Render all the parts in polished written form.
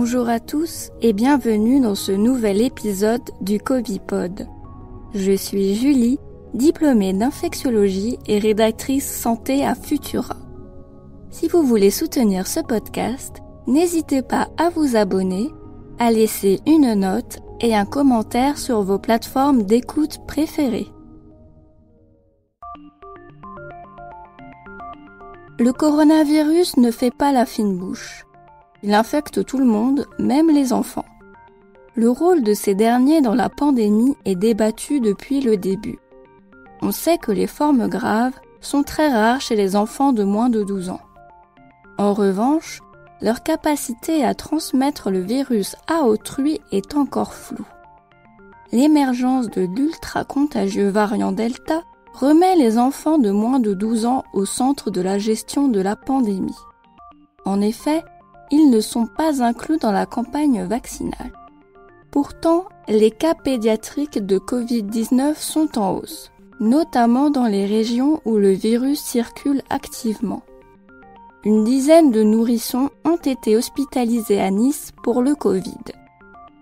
Bonjour à tous et bienvenue dans ce nouvel épisode du Covipod. Je suis Julie, diplômée d'infectiologie et rédactrice santé à Futura. Si vous voulez soutenir ce podcast, n'hésitez pas à vous abonner, à laisser une note et un commentaire sur vos plateformes d'écoute préférées. Le coronavirus ne fait pas la fine bouche. Il infecte tout le monde, même les enfants. Le rôle de ces derniers dans la pandémie est débattu depuis le début. On sait que les formes graves sont très rares chez les enfants de moins de 12 ans. En revanche, leur capacité à transmettre le virus à autrui est encore floue. L'émergence de l'ultra-contagieux variant Delta remet les enfants de moins de 12 ans au centre de la gestion de la pandémie. En effet, ils ne sont pas inclus dans la campagne vaccinale. Pourtant, les cas pédiatriques de Covid-19 sont en hausse, notamment dans les régions où le virus circule activement. Une dizaine de nourrissons ont été hospitalisés à Nice pour le Covid.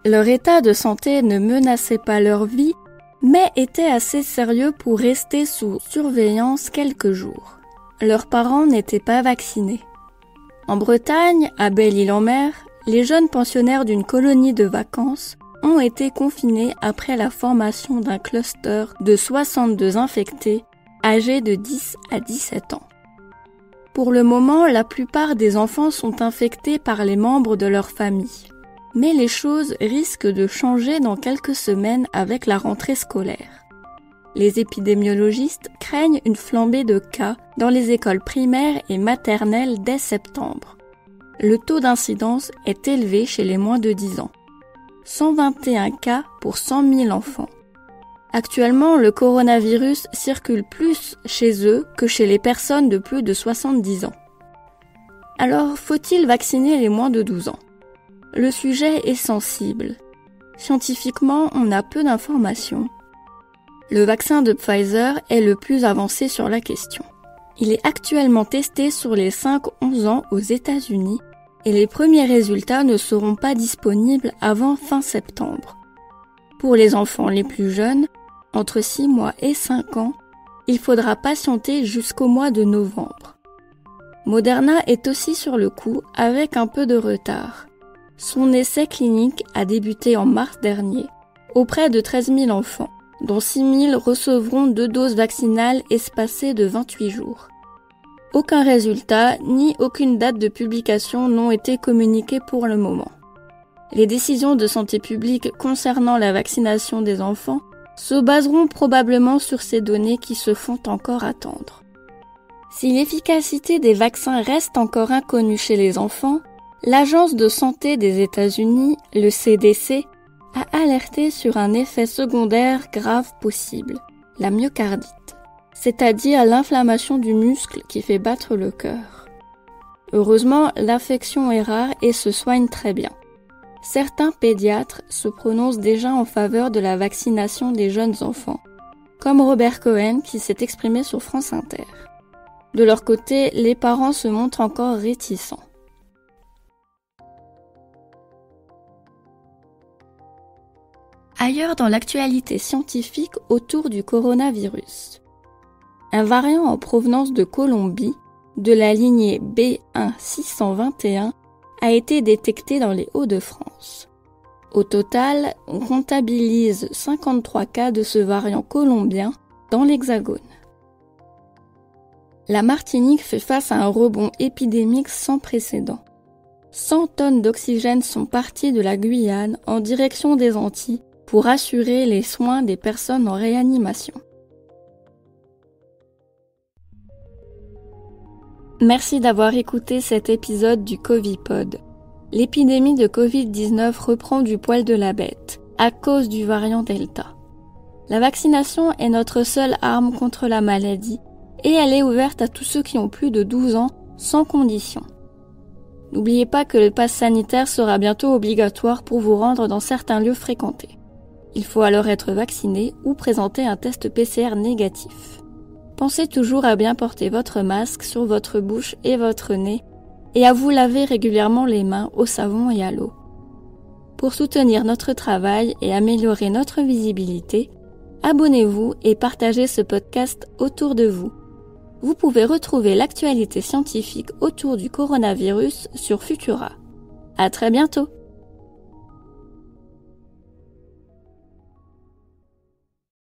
Leur état de santé ne menaçait pas leur vie, mais était assez sérieux pour rester sous surveillance quelques jours. Leurs parents n'étaient pas vaccinés. En Bretagne, à Belle-Île-en-Mer, les jeunes pensionnaires d'une colonie de vacances ont été confinés après la formation d'un cluster de 62 infectés âgés de 10 à 17 ans. Pour le moment, la plupart des enfants sont infectés par les membres de leur famille. Mais les choses risquent de changer dans quelques semaines avec la rentrée scolaire. Les épidémiologistes craignent une flambée de cas dans les écoles primaires et maternelles dès septembre. Le taux d'incidence est élevé chez les moins de 10 ans. 121 cas pour 100 000 enfants. Actuellement, le coronavirus circule plus chez eux que chez les personnes de plus de 70 ans. Alors, faut-il vacciner les moins de 12 ans ? Le sujet est sensible. Scientifiquement, on a peu d'informations. Le vaccin de Pfizer est le plus avancé sur la question. Il est actuellement testé sur les 5-11 ans aux États-Unis et les premiers résultats ne seront pas disponibles avant fin septembre. Pour les enfants les plus jeunes, entre 6 mois et 5 ans, il faudra patienter jusqu'au mois de novembre. Moderna est aussi sur le coup avec un peu de retard. Son essai clinique a débuté en mars dernier, auprès de 13 000 enfants, dont 6 000 recevront 2 doses vaccinales espacées de 28 jours. Aucun résultat ni aucune date de publication n'ont été communiqués pour le moment. Les décisions de santé publique concernant la vaccination des enfants se baseront probablement sur ces données qui se font encore attendre. Si l'efficacité des vaccins reste encore inconnue chez les enfants, l'Agence de santé des États-Unis, le CDC, a alerté sur un effet secondaire grave possible, la myocardite, c'est-à-dire l'inflammation du muscle qui fait battre le cœur. Heureusement, l'affection est rare et se soigne très bien. Certains pédiatres se prononcent déjà en faveur de la vaccination des jeunes enfants, comme Robert Cohen qui s'est exprimé sur France Inter. De leur côté, les parents se montrent encore réticents. Ailleurs dans l'actualité scientifique autour du coronavirus. Un variant en provenance de Colombie, de la lignée B1621, a été détecté dans les Hauts-de-France. Au total, on comptabilise 53 cas de ce variant colombien dans l'Hexagone. La Martinique fait face à un rebond épidémique sans précédent. 100 tonnes d'oxygène sont parties de la Guyane en direction des Antilles pour assurer les soins des personnes en réanimation. Merci d'avoir écouté cet épisode du Covipod. L'épidémie de Covid-19 reprend du poil de la bête, à cause du variant Delta. La vaccination est notre seule arme contre la maladie, et elle est ouverte à tous ceux qui ont plus de 12 ans, sans condition. N'oubliez pas que le pass sanitaire sera bientôt obligatoire pour vous rendre dans certains lieux fréquentés. Il faut alors être vacciné ou présenter un test PCR négatif. Pensez toujours à bien porter votre masque sur votre bouche et votre nez et à vous laver régulièrement les mains au savon et à l'eau. Pour soutenir notre travail et améliorer notre visibilité, abonnez-vous et partagez ce podcast autour de vous. Vous pouvez retrouver l'actualité scientifique autour du coronavirus sur Futura. À très bientôt!